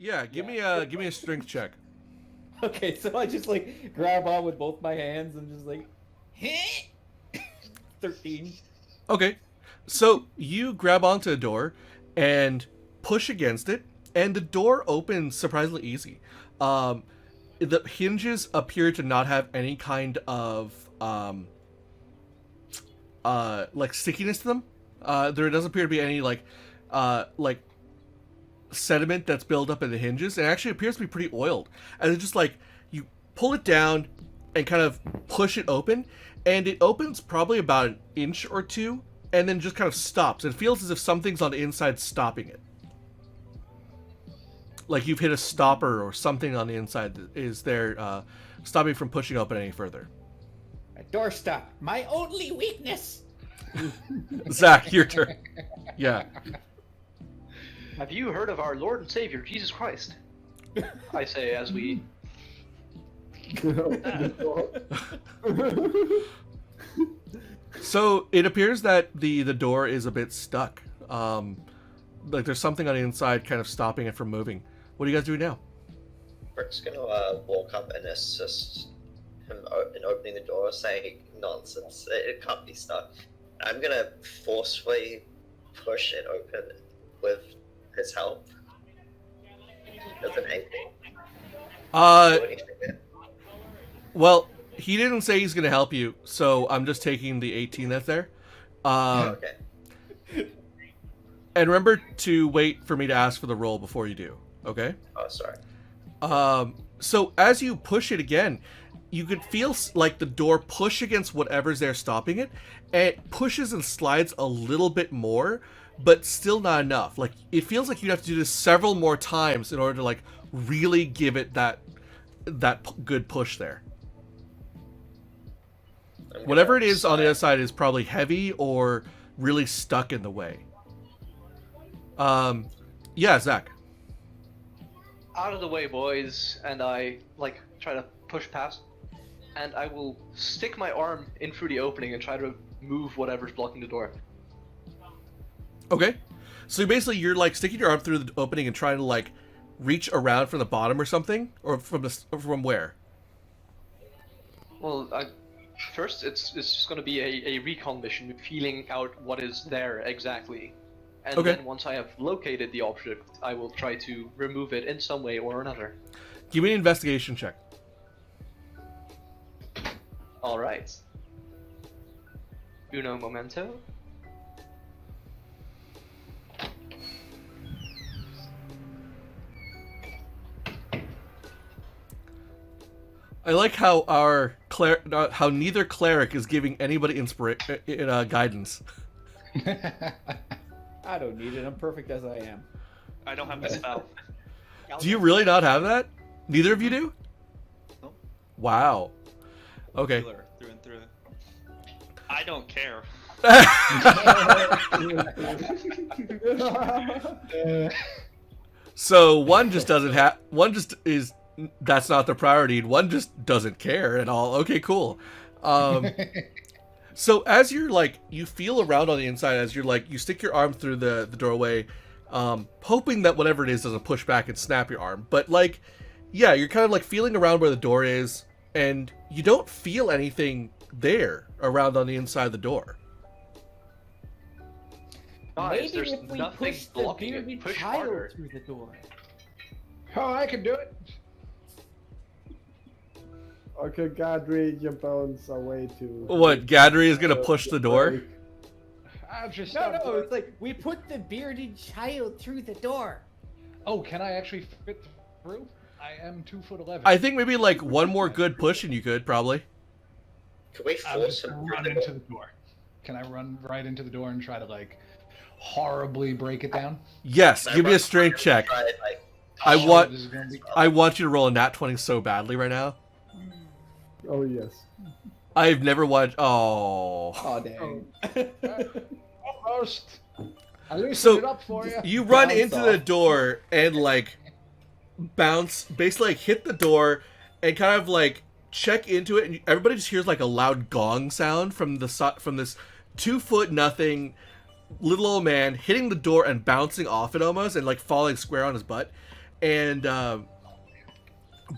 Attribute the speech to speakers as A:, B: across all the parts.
A: Yeah, give me a strength check.
B: Okay, so I just like grab on with both my hands and just like 13.
A: Okay. So you grab onto the door and push against it, and the door opens surprisingly easy. The hinges appear to not have any kind of like stickiness to them. There doesn't appear to be any like sediment that's built up in the hinges. It actually appears to be pretty oiled. And it's just like you pull it down and kind of push it open, and it opens probably about an inch or two, and then just kind of stops. It feels as if something's on the inside stopping it. Like you've hit a stopper or something on the inside that is there, stopping from pushing open any further.
B: A doorstop, my only weakness.
A: Zach, your turn. Yeah.
C: Have you heard of our Lord and Savior, Jesus Christ? I say as we...
A: So it appears that the door is a bit stuck. Like there's something on the inside kind of stopping it from moving. What do you guys do now?
D: Rick's gonna walk up and assist him in opening the door, saying, "Nonsense! It can't be stuck." I'm gonna forcefully push it open with his help. Doesn't anything. Do anything there.
A: Well, he didn't say he's gonna help you, so I'm just taking the 18 that's there.
D: Okay.
A: And remember to wait for me to ask for the roll before you do. Okay.
D: Oh, sorry.
A: So as you push it again, you could feel like the door push against whatever's there stopping it, and it pushes and slides a little bit more, but still not enough. Like it feels like you'd have to do this several more times in order to like really give it that good push there. Whatever it is on the other side is probably heavy or really stuck in the way. Yeah, Zach.
C: Out of the way, boys, and I, like, try to push past, and I will stick my arm in through the opening and try to move whatever's blocking the door.
A: Okay. So basically you're, like, sticking your arm through the opening and trying to, like, reach around from the bottom or something? Or from where?
C: Well, first, it's just going to be a recon mission, feeling out what is there exactly. And
A: Okay.
C: then once I have located the object, I will try to remove it in some way or another.
A: Give me an investigation check.
C: Alright. Uno momento.
A: I like how how neither cleric is giving anybody guidance.
B: I don't need it. I'm perfect as I am.
E: I don't have the spell.
A: Do you really not have that? Neither of you do?
E: Nope.
A: Wow. Okay.
E: Healer, through and through. I don't care.
A: So one just doesn't have. One just is. That's not the priority. And one just doesn't care at all. Okay, cool. So as you're like, you feel around on the inside as you're like, you stick your arm through the doorway, hoping that whatever it is doesn't push back and snap your arm. But like, yeah, you're kind of like feeling around where the door is, and you don't feel anything there around on the inside of the door.
C: Guys,
B: Maybe
C: there's
B: if we
C: nothing
B: push the
C: blocking it.
B: bearded
C: Push
B: child
C: harder.
B: through the door.
F: Oh, I can do it.
G: Okay, Gadri, your bones are way too...
A: What, Gadri is gonna push the door?
F: I'll just
B: No, it's like we put the bearded child through the door.
F: Oh, can I actually fit through? I am 2'11".
A: I think maybe like one more good push and you could, probably.
D: Can we
F: I'll
D: force
F: just
D: him
F: run
D: through
F: into the door. Can I run right into the door and try to, like, horribly break it down?
A: Yes, give me a strength check.
D: Try it, like,
A: I
F: Oh,
A: want
F: this is gonna be...
A: I want you to roll a nat 20 so badly right now.
G: Oh, yes.
A: I've never watched. Oh.
B: Oh dang.
F: Almost. I loosened
A: So
F: it up for you.
A: you run
B: Bounce
A: into the
B: off.
A: door and like bounce, basically like hit the door and kind of like check into it, and everybody just hears like a loud gong sound from this 2 foot nothing little old man hitting the door and bouncing off it almost and like falling square on his butt. and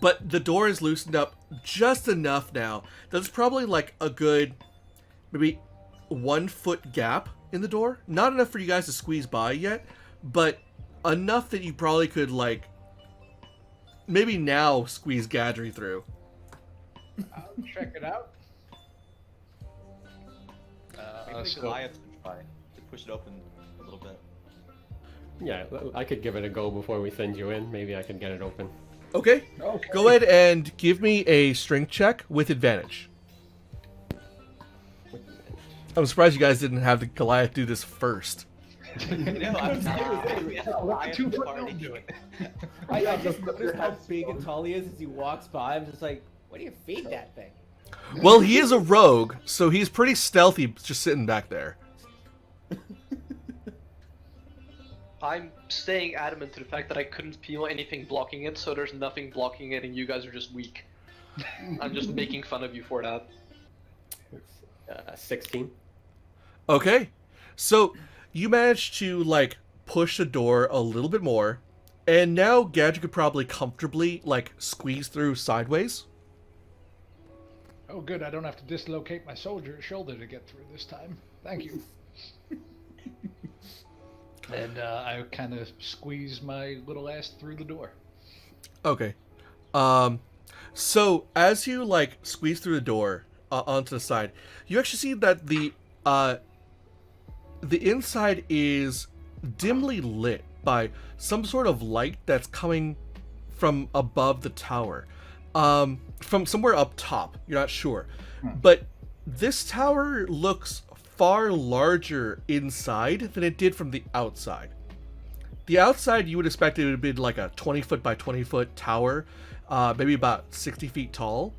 A: but the door is loosened up just enough now that it's probably like a good maybe 1 foot gap in the door. Not enough for you guys to squeeze by yet, but enough that you probably could like maybe now squeeze Gadry through.
F: I'll check it out.
B: Maybe
F: So-
B: Goliath can try to push it open a little bit.
H: Yeah, I could give it a go before we send you in. Maybe I can get it open.
A: Okay.
F: Okay.
A: Go ahead and give me a strength check with advantage. I'm surprised you guys didn't have the Goliath do this first.
B: No, I'm
F: Let the 2 foot gnome do it.
B: I just noticed how big and tall he is as he walks by. I'm just like, what do you feed that thing?
A: Well, he is a rogue, so he's pretty stealthy just sitting back there.
C: I'm staying adamant to the fact that I couldn't feel anything blocking it, so there's nothing blocking it, and you guys are just weak. I'm just making fun of you for that.
H: 16.
A: Okay. So you managed to like push the door a little bit more, and now Gadget could probably comfortably like squeeze through sideways.
F: Oh, good. I don't have to dislocate my shoulder to get through this time. Thank you. And I kind of squeeze my little ass through the door.
A: Okay. So as you like squeeze through the door onto the side, you actually see that the inside is dimly lit by some sort of light that's coming from above the tower, from somewhere up top. You're not sure, but this tower looks far larger inside than it did from the outside. The outside, you would expect it would be like a 20-foot by 20-foot tower, maybe about 60 feet tall.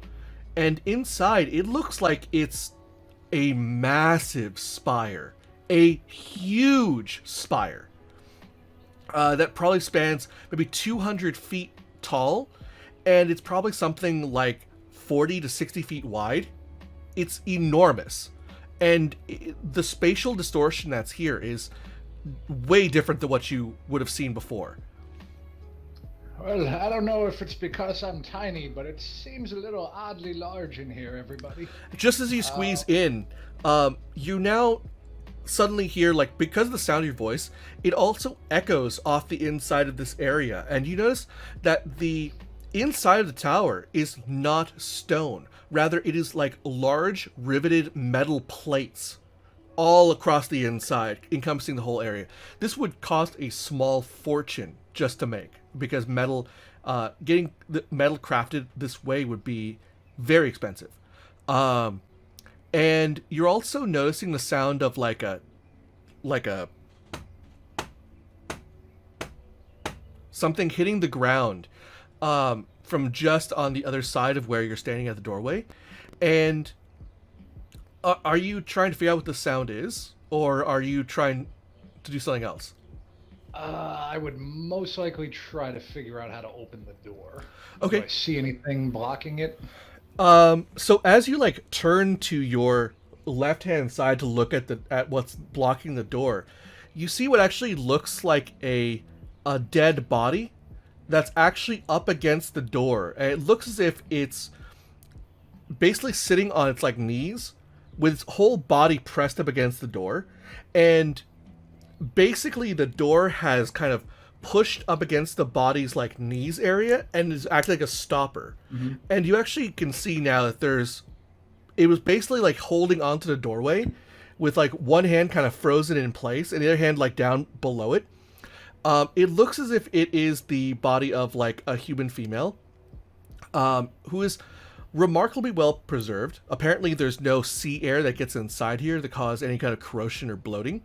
A: And inside, it looks like it's a massive spire. A huge spire. That probably spans maybe 200 feet tall. And it's probably something like 40 to 60 feet wide. It's enormous. And the spatial distortion that's here is way different than what you would have seen before.
F: Well, I don't know if it's because I'm tiny, but it seems a little oddly large in here, everybody.
A: Just as you squeeze in, you now suddenly hear, like, because of the sound of your voice, it also echoes off the inside of this area. And you notice that the inside of the tower is not stone. Rather, it is like large riveted metal plates all across the inside, encompassing the whole area. This would cost a small fortune just to make, because getting the metal crafted this way would be very expensive. And you're also noticing the sound of like a something hitting the ground from just on the other side of where you're standing at the doorway. And are you trying to figure out what the sound is, or are you trying to do something else?
F: I would most likely try to figure out how to open the door.
A: Okay.
F: Do I see anything blocking it?
A: So as you like turn to your left-hand side to look at what's blocking the door, you see what actually looks like a dead body that's actually up against the door. And it looks as if it's basically sitting on its like knees with its whole body pressed up against the door. And basically the door has kind of pushed up against the body's like knees area and is acting like a stopper. Mm-hmm. And you actually can see now that it was basically like holding onto the doorway with like one hand kind of frozen in place and the other hand like down below it. It looks as if it is the body of like a human female, who is remarkably well preserved. Apparently there's no sea air that gets inside here to cause any kind of corrosion or bloating.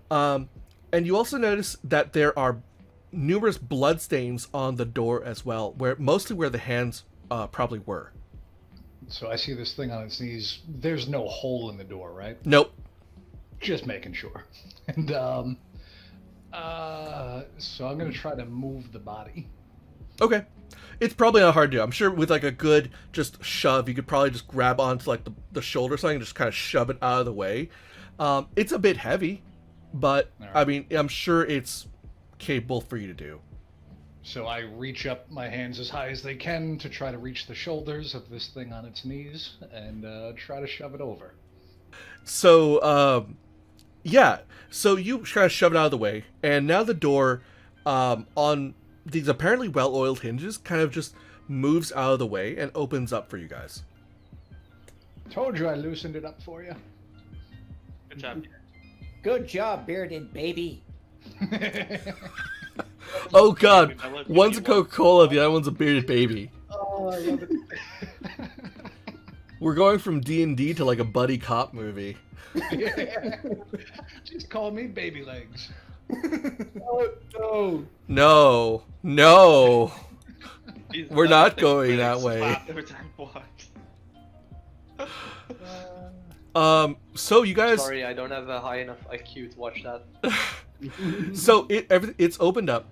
A: And you also notice that there are numerous blood stains on the door as well, mostly where the hands probably were.
F: So I see this thing on its knees. There's no hole in the door, right?
A: Nope.
F: Just making sure. And so I'm gonna try to move the body.
A: Okay. It's probably not hard to do. I'm sure with like a good just shove, you could probably just grab onto like the shoulder or something and just kind of shove it out of the way. It's a bit heavy, but right. I mean, I'm sure it's capable for you to do.
F: So I reach up my hands as high as they can to try to reach the shoulders of this thing on its knees and try to shove it over.
A: So, yeah. So you kind of shove it out of the way, and now the door on these apparently well-oiled hinges kind of just moves out of the way and opens up for you guys.
F: Told you I loosened it up for you.
E: Good job.
B: Good job, bearded baby.
A: Oh god,
E: I love
A: one's a
E: you.
A: Coca-Cola, the other one's a bearded baby.
G: Oh, I love it.
A: We're going from D&D to like a buddy cop movie.
F: Just call me baby legs.
G: Oh, no.
A: No, no.
E: He's
A: We're
E: like
A: not
E: a big
A: going
E: leg
A: that way.
E: slap every time he walks.
A: So you guys,
C: Sorry, I don't have a high enough IQ to watch that.
A: so it's opened up.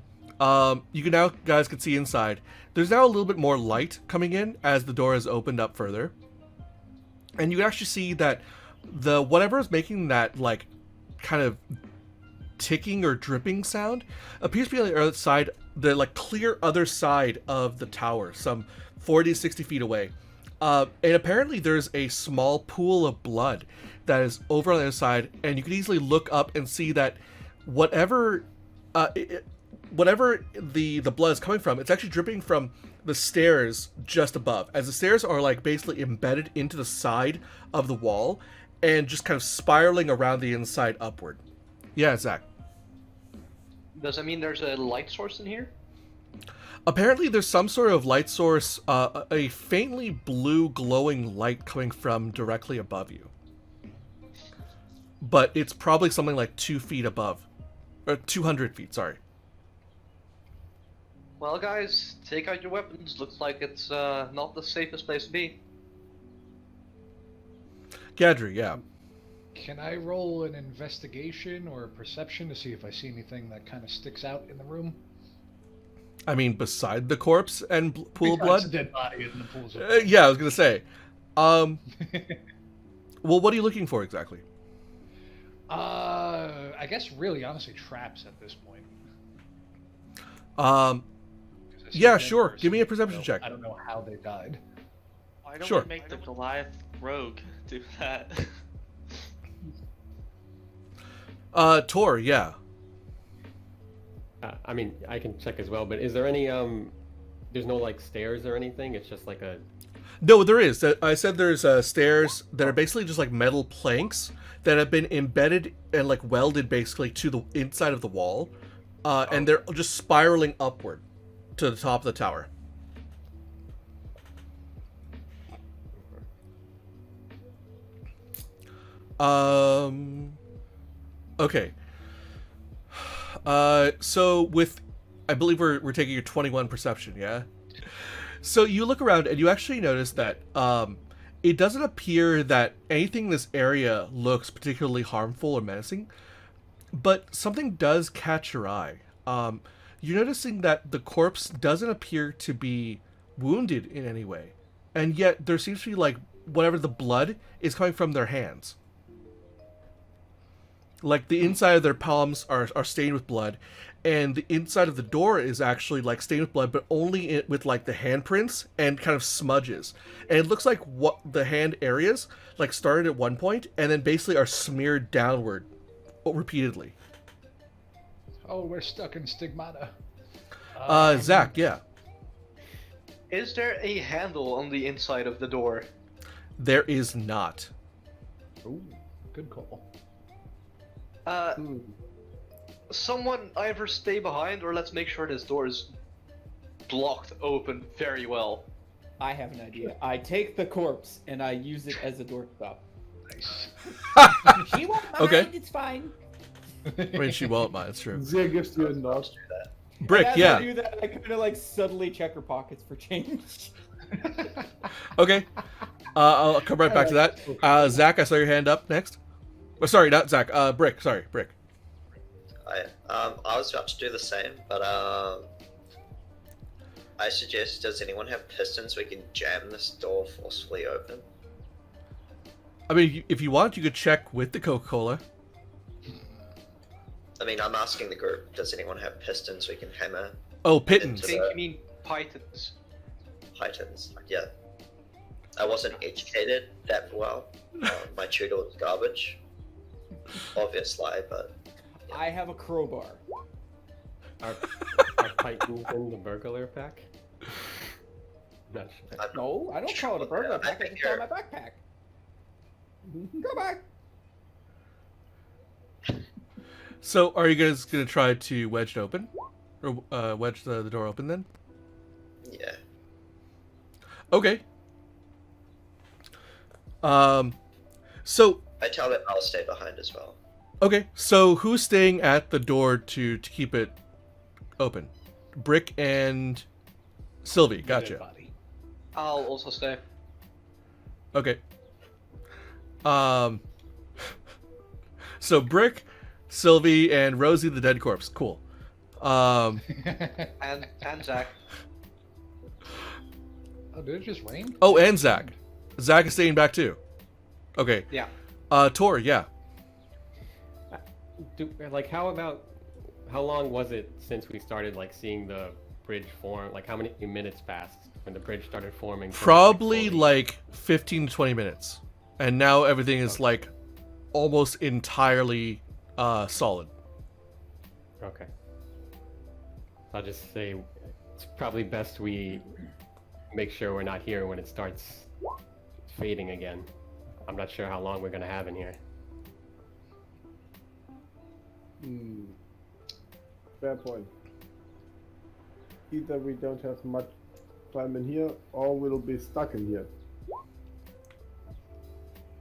A: You can now, guys can see inside. There's now a little bit more light coming in as the door is opened up further. And you can actually see that the whatever is making that like kind of ticking or dripping sound appears to be on the other side, the like clear other side of the tower, some 40 to 60 feet away. And apparently there's a small pool of blood that is over on the other side, and you can easily look up and see that whatever the blood is coming from, it's actually dripping from the stairs just above, as the stairs are like basically embedded into the side of the wall and just kind of spiraling around the inside upward. Yeah, Zach.
C: Does that mean there's a light source in here?
A: Apparently there's some sort of light source, a faintly blue glowing light coming from directly above you. But it's probably something like 2 feet above. Or 200 feet, sorry.
C: Well, guys, take out your weapons. Looks like it's not the safest place to be.
A: Gadri, yeah.
F: Can I roll an investigation or a perception to see if I see anything that kind of sticks out in the room?
A: I mean, beside the corpse and pool of
F: Besides
A: blood?
F: the dead body in the pools of
A: Yeah, I was gonna say. Well, what are you looking for exactly?
F: I guess really, honestly, traps at this point. 'Cause I see
A: Yeah,
F: a dead
A: sure.
F: person,
A: Give me a perception
F: so
A: check.
F: I don't know how they died.
E: Why don't
A: Sure.
E: we make the Goliath rogue do that?
A: Tor, yeah.
H: I mean, I can check as well, but is there any, there's no, like, stairs or anything? It's just like a...
A: No, there is. I said there's stairs that are basically just like metal planks that have been embedded and like welded basically to the inside of the wall. And they're just spiraling upward to the top of the tower. Okay. So with, I believe we're taking your 21 perception, yeah? So you look around and you actually notice that it doesn't appear that anything in this area looks particularly harmful or menacing, but something does catch your eye. You're noticing that the corpse doesn't appear to be wounded in any way, and yet there seems to be like whatever the blood is coming from their hands. Like the inside of their palms are stained with blood, and the inside of the door is actually like stained with blood, but only with like the handprints and kind of smudges. And it looks like what the hand areas like started at one point and then basically are smeared downward repeatedly.
F: Oh, we're stuck in stigmata.
A: Zach, yeah.
C: Is there a handle on the inside of the door?
A: There is not.
F: Ooh, good call.
C: Someone either stay behind or let's make sure this door is blocked open very well.
B: I have an idea. I take the corpse and I use it as a doorstop.
F: Nice.
B: She won't mind.
A: Okay.
B: It's fine.
A: I mean, she won't mind, it's true.
G: Zia gives you a nod.
A: Brick,
B: And as
A: yeah.
B: I do that, I kind of like subtly check her pockets for change.
A: Okay. I'll come right back to that. Zach, I saw your hand up next. Oh, sorry, not Zach. Brick, sorry, Brick.
D: I was about to do the same, but I suggest, does anyone have pistons we can jam this door forcefully open?
A: I mean, if you want, you could check with the Coca-Cola.
D: I mean, I'm asking the group, does anyone have pistons we can hammer
A: Oh,
C: I
A: pittance.
C: think you mean pythons.
D: Pythons. Yeah. I wasn't educated that well. My tutor was garbage. Obvious lie, but
B: I have a crowbar.
H: Are Titans in the burglar pack? Not sure.
D: I'm
B: No, I don't call it a burglar pack. I just call it my backpack. Go back.
A: So, are you guys gonna try to wedge it open, or wedge the door open then?
D: yeah.
A: Okay. So
D: I tell them I'll stay behind as well.
A: okay. So who's staying at the door to keep it open? Brick and Sylvie.
F: Dead
A: Gotcha.
F: body.
C: I'll also stay.
A: Okay. So Brick, Sylvie, and Rosie the dead corpse. Cool.
C: And Zach.
F: Oh, did it just rain?
A: Oh, and Zach. Zach is staying back too. Okay.
C: Yeah.
A: Tor, yeah.
H: How long was it since we started like seeing the bridge form? Like how many minutes passed when the bridge started forming? till,
A: Probably
H: fully-
A: like 15 to 20 minutes. And now everything is like almost entirely solid.
H: Okay. I'll just say it's probably best we make sure we're not here when it starts fading again. I'm not sure how long we're gonna have in here.
G: Fair point. Either we don't have much time in here, or we'll be stuck in here.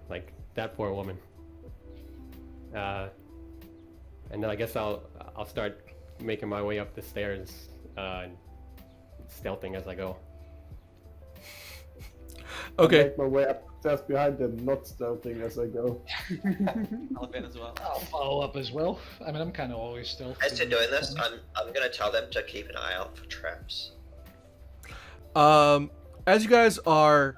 H: Like that poor woman. And then I guess I'll start making my way up the stairs, stealthing as I go.
A: Okay.
G: I make my way up just behind them, not stealthing as I go.
E: I'll advance as well.
F: I'll follow up as well. I mean, I'm kind of always stealth.
D: As to doing this, I'm gonna tell them to keep an eye out for traps.
A: As you guys are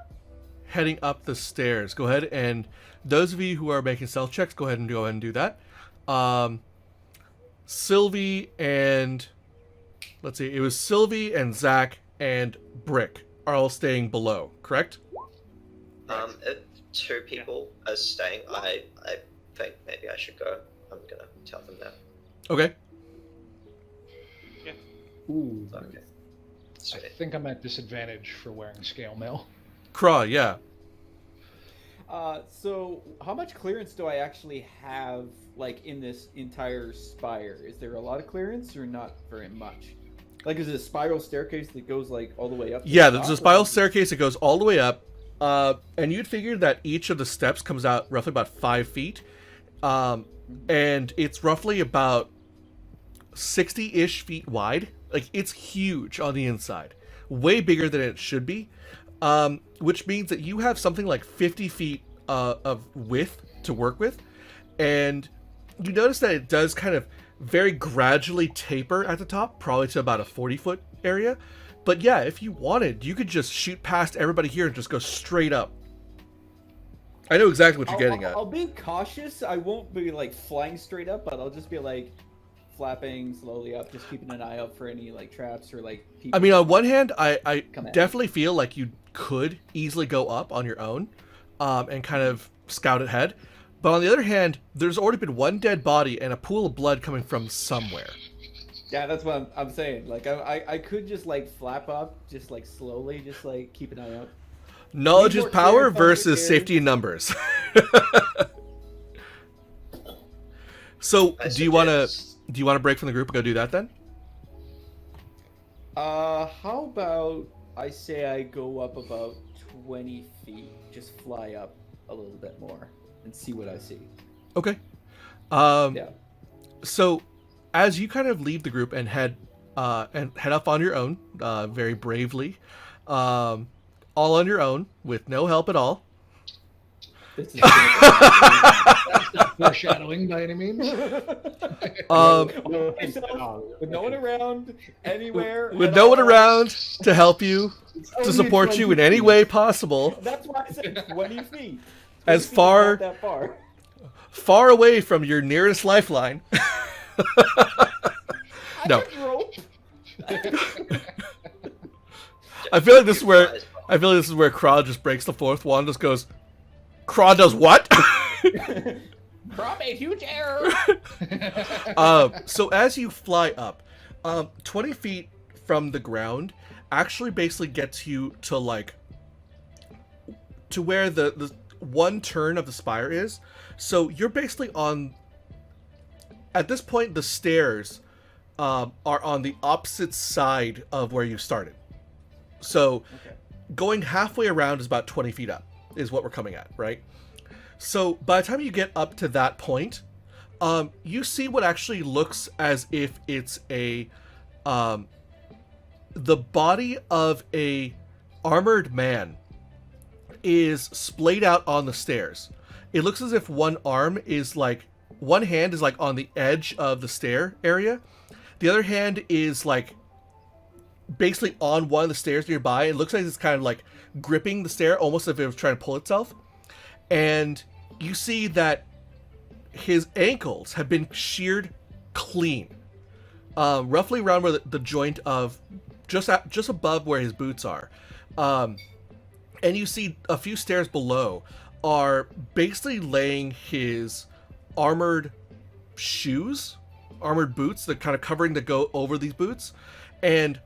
A: heading up the stairs, go ahead and those of you who are making stealth checks, go ahead and do that. Sylvie and let's see, it was Sylvie and Zach and Brick are all staying below, correct?
D: If two people are staying, I think maybe I should go. I'm gonna tell them that.
A: Okay.
G: Ooh.
D: Okay.
F: I
D: Sweet.
F: think I'm at disadvantage for wearing scale mail.
A: Craw, yeah.
B: So how much clearance do I actually have, like, in this entire spire? Is there a lot of clearance or not very much? Like, is it a spiral staircase that goes, like, all the way up? to
A: Yeah,
B: the
A: there's
B: top,
A: a
B: or
A: spiral
B: is it-
A: staircase that goes all the way up. And you'd figure that each of the steps comes out roughly about 5 feet. And it's roughly about 60-ish feet wide. Like, it's huge on the inside. Way bigger than it should be. Which means that you have something like 50 feet of width to work with. And you notice that it does kind of very gradually taper at the top, probably to about a 40-foot area. But yeah, if you wanted, you could just shoot past everybody here and just go straight up. I know exactly what you're getting at.
B: I'll be cautious. I won't be, like, flying straight up, but I'll just be, like, flapping slowly up, just keeping an eye out for any, like, traps or, like, people.
A: I mean, on one hand, I
B: Come at me.
A: definitely feel like you could easily go up on your own and kind of scout ahead. But on the other hand, there's already been one dead body and a pool of blood coming from somewhere.
B: Yeah, that's what I'm saying. Like, I could just, like, flap up, just, like, slowly, just, like, keep an eye out.
A: Knowledge is
B: More
A: power
B: clear,
A: versus
B: clear.
A: safety in numbers. So,
D: I
A: do you want to
D: suggest-
A: break from the group and go do that then?
B: How about I say I go up about 20 feet, just fly up a little bit more and see what I see.
A: Okay.
B: Yeah.
A: So, as you kind of leave the group and head up on your own, very bravely, all on your own with no help at all.
B: This is
F: That's not foreshadowing by any means.
B: with no one around, anywhere.
A: With
B: at
A: no one
B: all.
A: around to help you, to
G: Only
A: support
G: 20
A: you in any way possible,
B: That's why I said 20 feet. 20
A: As
B: feet is
A: far-
B: not that far.
A: far away from your nearest lifeline.
B: I
A: No.
B: can rope.
A: I feel like this is where Kra just breaks the fourth wall and just goes, Kra does what?
B: Kra made huge error.
A: So as you fly up, 20 feet from the ground actually basically gets you to like to where the one turn of the spire is. So you're basically on. At this point, the stairs are on the opposite side of where you started. So going halfway around is about 20 feet up, is what we're coming at, right? So by the time you get up to that point, you see what actually looks as if it's a the body of a armored man is splayed out on the stairs. It looks as if one hand is like on the edge of the stair area. The other hand is like basically on one of the stairs nearby. It looks like it's kind of like gripping the stair, almost as if it was trying to pull itself. And you see that his ankles have been sheared clean, roughly around where the joint of just above where his boots are. And you see a few stairs below are basically laying his armored boots that kind of covering that go over these boots, and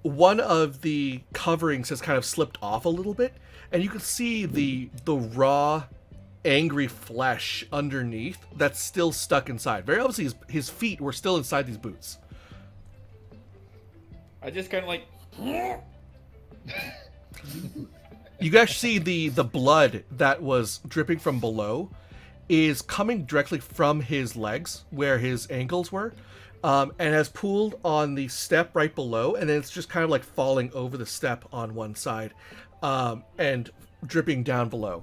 A: one of the coverings has kind of slipped off a little bit, and you can see the raw angry flesh underneath that's still stuck inside. Very obviously his feet were still inside these boots.
B: I just kind of like
A: You can actually see the blood that was dripping from below is coming directly from his legs where his ankles were, and has pooled on the step right below, and then it's just kind of like falling over the step on one side, and dripping down below.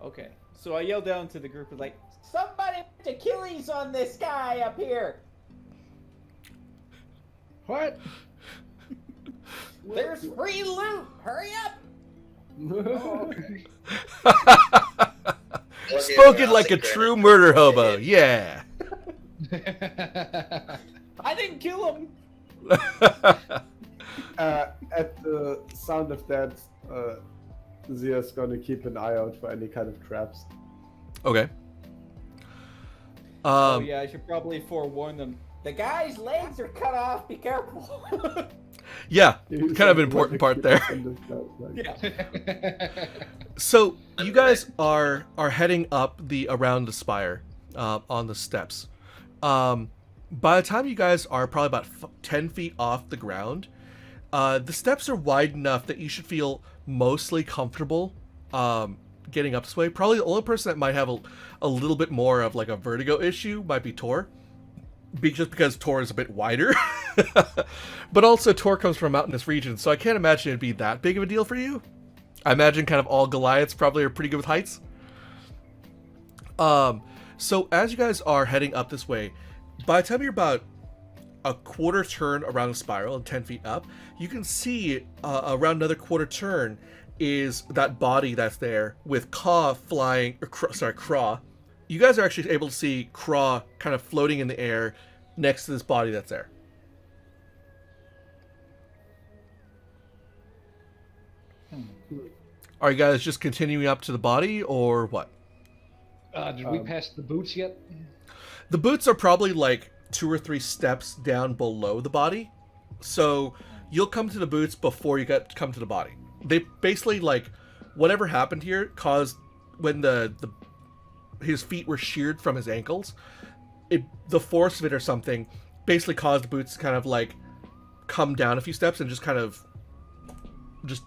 B: Okay, so I yell down to the group like, somebody put Achilles on this guy up here.
F: What?
B: There's free loot. Hurry up.
A: Spoken like a true murder hobo. Yeah.
B: I didn't kill him.
G: At the sound of that, Zia's gonna keep an eye out for any kind of traps.
A: Okay.
B: Oh yeah, I should probably forewarn them. The guy's legs are cut off. Be careful.
A: Yeah, kind of an important part there.
B: Yeah.
A: So you guys are heading up around the spire, on the steps. By the time you guys are probably about 10 feet off the ground, the steps are wide enough that you should feel mostly comfortable getting up this way. Probably the only person that might have a little bit more of like a vertigo issue might be Tor. Just because Tor is a bit wider. But also Tor comes from a mountainous region, so I can't imagine it'd be that big of a deal for you. I imagine kind of all Goliaths probably are pretty good with heights. So as you guys are heading up this way, by the time you're about a quarter turn around the spiral and 10 feet up, you can see around another quarter turn is that body that's there with Kra. You guys are actually able to see Kra kind of floating in the air next to this body that's there. Are you guys just continuing up to the body, or what?
F: Did we pass the boots yet?
A: The boots are probably like 2 or 3 steps down below the body. So you'll come to the boots before you come to the body. They basically, like, whatever happened here caused, when his feet were sheared from his ankles, the force of it or something basically caused the boots to kind of like come down a few steps and just kind of just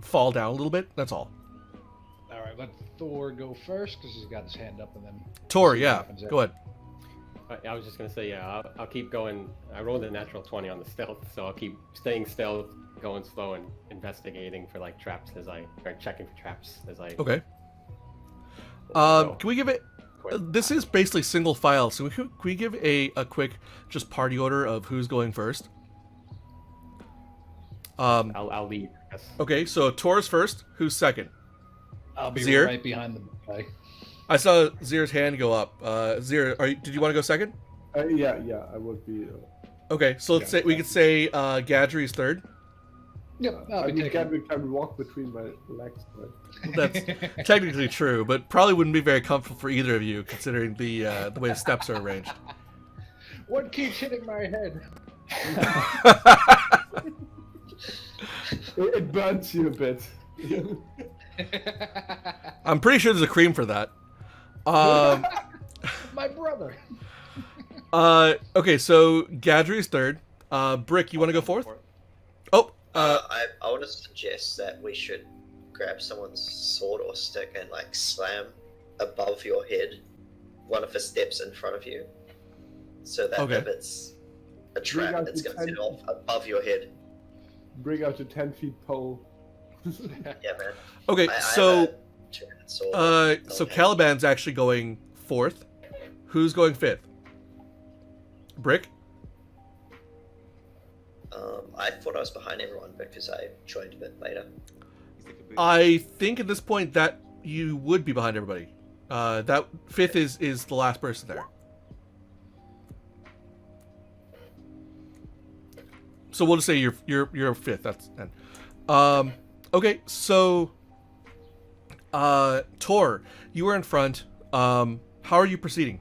A: fall down a little bit. That's all.
F: All right, let Thor go first because he's got his hand up, and then
A: Tor,
F: see what
A: yeah,
F: happens there.
A: go ahead.
H: I was just gonna say, yeah, I'll keep going. I rolled a natural 20 on the stealth, so I'll keep staying stealth, going slow, and investigating for like traps or checking for traps as I.
A: Okay.
H: go.
A: Can we give it? This is basically single file, so can we give a quick just party order of who's going first?
H: I'll lead. Yes.
A: Okay, so Tor's first. Who's second?
F: I'll be
A: Zir?
F: right behind the guy.
A: I saw Zir's hand go up. Zir, did you want to go second?
G: Yeah, I would be.
A: Okay, so let's say we could say Gadry's third.
F: Yep,
G: I
F: I'll be
G: mean,
F: taking.
G: can walk between my legs, but
A: That's technically true, but probably wouldn't be very comfortable for either of you, considering the way the steps are arranged.
F: What keeps hitting my head?
G: it burns you a bit.
A: I'm pretty sure there's a cream for that.
F: My brother.
A: Okay, so Gadry's third. Brick, you want to go fourth? Oh,
D: I want to suggest that we should grab someone's sword or stick and like slam above your head one of the steps in front of you, so that
A: Okay.
D: if it's a trap,
G: out
D: it's
G: the
D: going to set
G: 10
D: off above your head.
G: Bring out a 10-feet pole.
D: Yeah, man.
A: okay,
D: I have
A: so
D: a two-handed sword.
A: so
D: Okay.
A: Caliban's actually going fourth. Who's going fifth? Brick.
D: I thought I was behind everyone because I joined a bit later.
E: He's like a booty.
A: I think at this point that you would be behind everybody. That fifth is the last person there. So we'll just say you're fifth. That's then. Okay, so Tor, you were in front. How are you proceeding?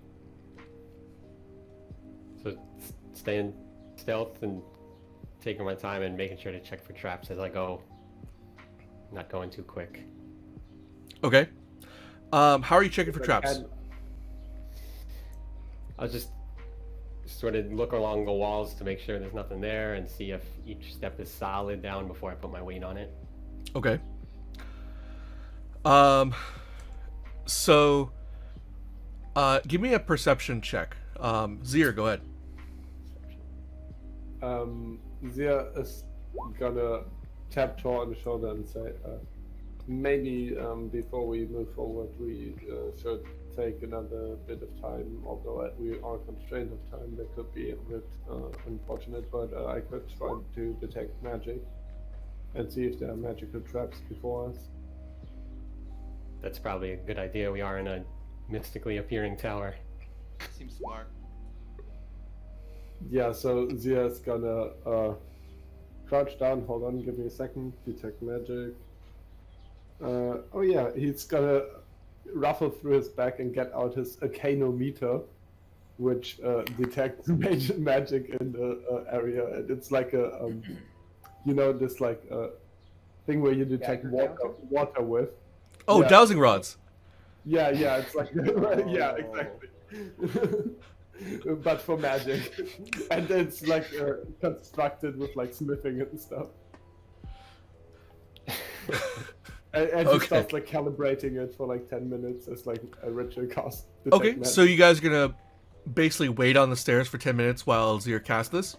H: So staying stealth and taking my time and making sure to check for traps as I go. Not going too quick.
A: Okay. How are you checking for traps?
H: I'll just sort of look along the walls to make sure there's nothing there and see if each step is solid down before I put my weight on it.
A: Okay. So give me a perception check. Zir, go ahead.
G: Zia is gonna tap Tor on the shoulder and say, maybe before we move forward, we should take another bit of time. Although we are constrained of time, that could be a bit unfortunate, but I could try to detect magic and see if there are magical traps before us.
H: That's probably a good idea. We are in a mystically appearing tower.
E: Seems smart.
G: Yeah, so Zia is gonna crouch down. Hold on, give me a second. Detect magic. Oh yeah, he's gonna ruffle through his back and get out his arcanometer, which detects magic in the area. And it's like a, this like thing where you detect
B: Dagger
G: water with.
A: Oh,
G: Yeah.
A: dowsing rods.
G: Yeah, it's like yeah, exactly. But for magic, and it's like constructed with like smithing and stuff. And he
A: Okay.
G: starts like calibrating it for like 10 minutes as like a ritual cast.
A: Okay,
G: detect
A: so you guys are gonna basically wait on the stairs for 10 minutes while Zir casts this?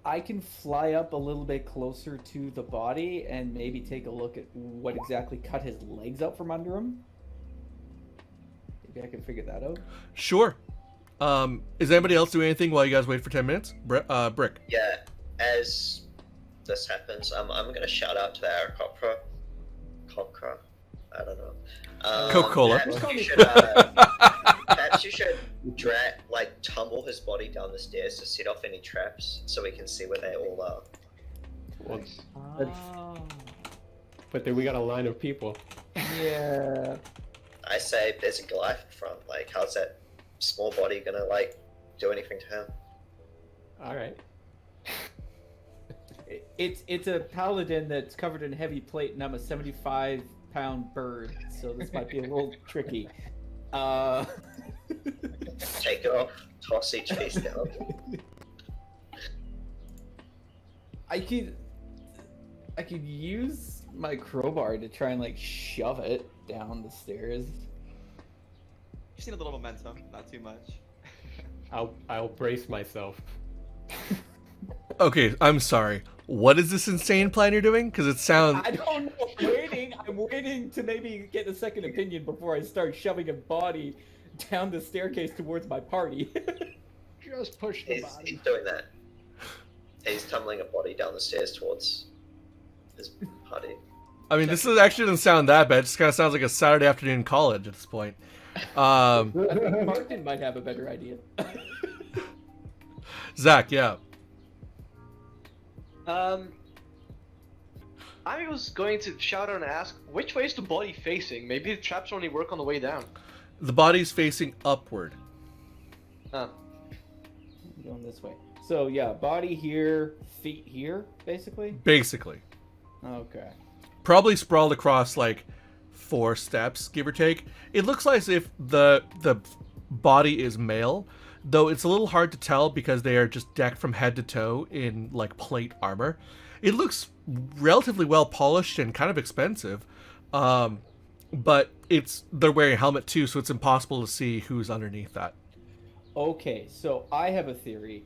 B: I can fly up a little bit closer to the body and maybe take a look at what exactly cut his legs out from under him. Maybe I can figure that out.
A: Sure. Is anybody else doing anything while you guys wait for 10 minutes? Brick.
D: Yeah, as this happens, I'm gonna shout out to the Aarakocra. Cocra? I don't know.
A: Coca-Cola.
D: Perhaps you should tumble his body down the stairs to set off any traps so we can see where they all are.
H: Well,
B: Oh.
H: but then we got a line of people.
B: Yeah.
D: I say there's a Goliath in front. Like, how's that small body gonna do anything to him?
H: All right.
B: It's a paladin that's covered in heavy plate, and I'm a 75-pound bird, so this might be a little tricky.
D: Take it off, toss each piece down.
B: I could use my crowbar to try and shove it down the stairs.
E: You've seen a little momentum, not too much.
H: I'll brace myself.
A: Okay, I'm sorry. What is this insane plan you're doing? Because it sounds...
B: I don't know. I'm waiting to maybe get a second opinion before I start shoving a body down the staircase towards my party.
F: Just push the
D: He's
F: body.
D: doing that. He's tumbling a body down the stairs towards his party.
A: I mean, this actually doesn't sound that bad. It just kind of sounds like a Saturday afternoon in college at this point.
B: I think Martin might have a better idea.
A: Zach, yeah.
C: I was going to shout out and ask, which way is the body facing? Maybe the traps only work on the way down.
A: The body's facing upward.
C: Huh.
B: I'm going this way. So yeah, body here, feet here, basically.
A: Basically.
B: Okay.
A: Probably sprawled across like 4 steps, give or take. It looks like as if the body is male, though it's a little hard to tell because they are just decked from head to toe in like plate armor. It looks relatively well polished and kind of expensive, but they're wearing a helmet too, so it's impossible to see who's underneath that.
B: Okay, so I have a theory.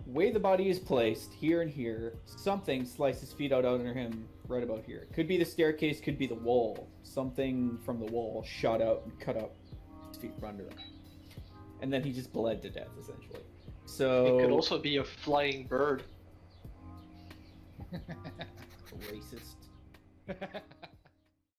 B: Way the body is placed, here and here, something slices feet out under him right about here. Could be the staircase, could be the wall. Something from the wall shot out and cut up his feet from under him. And then he just bled to death, essentially. So
C: It could also be a flying bird.
B: racist.